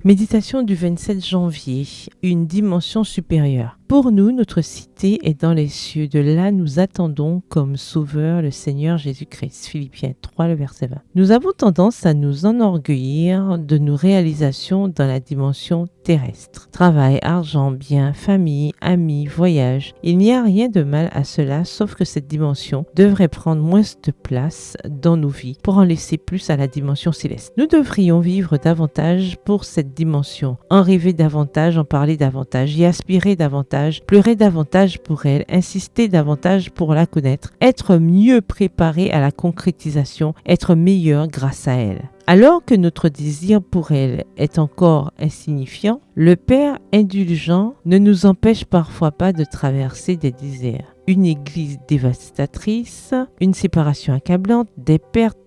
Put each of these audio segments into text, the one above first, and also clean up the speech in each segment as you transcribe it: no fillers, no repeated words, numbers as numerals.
Méditation du 27 janvier, une dimension supérieure. Pour nous, notre cité est dans les cieux. De là, nous attendons comme sauveur le Seigneur Jésus-Christ. Philippiens 3, le verset 20. Nous avons tendance à nous enorgueillir de nos réalisations dans la dimension terrestre. Travail, argent, biens, famille, amis, voyage. Il n'y a rien de mal à cela, sauf que cette dimension devrait prendre moins de place dans nos vies pour en laisser plus à la dimension céleste. Nous devrions vivre davantage pour cette dimension, en rêver davantage, en parler davantage, y aspirer davantage, pleurer davantage pour elle, insister davantage pour la connaître, être mieux préparé à la concrétisation, être meilleur grâce à elle. Alors que notre désir pour elle est encore insignifiant, le Père indulgent ne nous empêche parfois pas de traverser des déserts. Une église dévastatrice, une séparation accablante, des pertes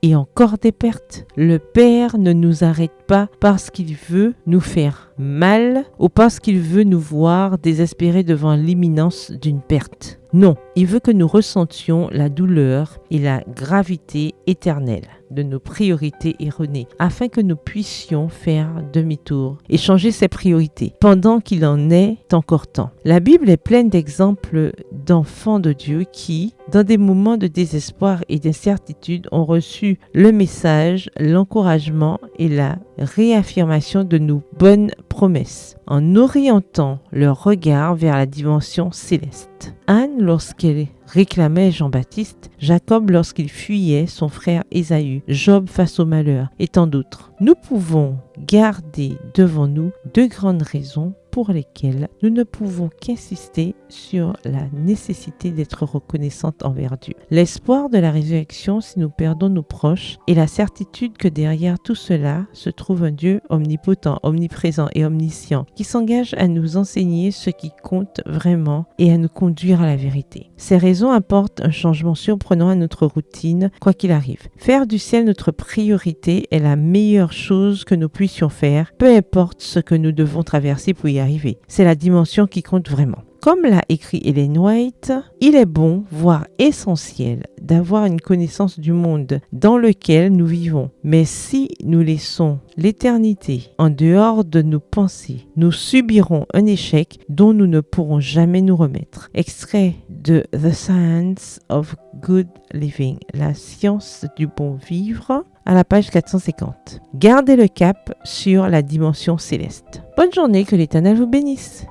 et encore des pertes. Le Père ne nous arrête pas parce qu'il veut nous faire mal ou parce qu'il veut nous voir désespérés devant l'imminence d'une perte. Non, il veut que nous ressentions la douleur et la gravité éternelle de nos priorités erronées, afin que nous puissions faire demi-tour et changer ses priorités, pendant qu'il en est encore temps. La Bible est pleine d'exemples d'enfants de Dieu qui, dans des moments de désespoir et d'incertitude, ont reçu le message, l'encouragement et la réaffirmation de nos bonnes promesses, en orientant leur regard vers la dimension céleste. Anne, lorsqu'elle réclamait Jean-Baptiste, Jacob lorsqu'il fuyait son frère Ésaü, Job face au malheur et tant d'autres. Nous pouvons garder devant nous deux grandes raisons pour lesquelles nous ne pouvons qu'insister sur la nécessité d'être reconnaissante envers Dieu. L'espoir de la résurrection si nous perdons nos proches et la certitude que derrière tout cela se trouve un Dieu omnipotent, omniprésent et omniscient qui s'engage à nous enseigner ce qui compte vraiment et à nous conduire à la vérité. Ces raisons apportent un changement surprenant à notre routine, quoi qu'il arrive. Faire du ciel notre priorité est la meilleure chose que nous puissions faire, peu importe ce que nous devons traverser pour y arriver. C'est la dimension qui compte vraiment. Comme l'a écrit Ellen White, il est bon, voire essentiel, d'avoir une connaissance du monde dans lequel nous vivons. Mais si nous laissons l'éternité en dehors de nos pensées, nous subirons un échec dont nous ne pourrons jamais nous remettre. Extrait de The Science of Good Living, la science du bon vivre, à la page 450. Gardez le cap sur la dimension céleste. Bonne journée, que l'Éternel vous bénisse.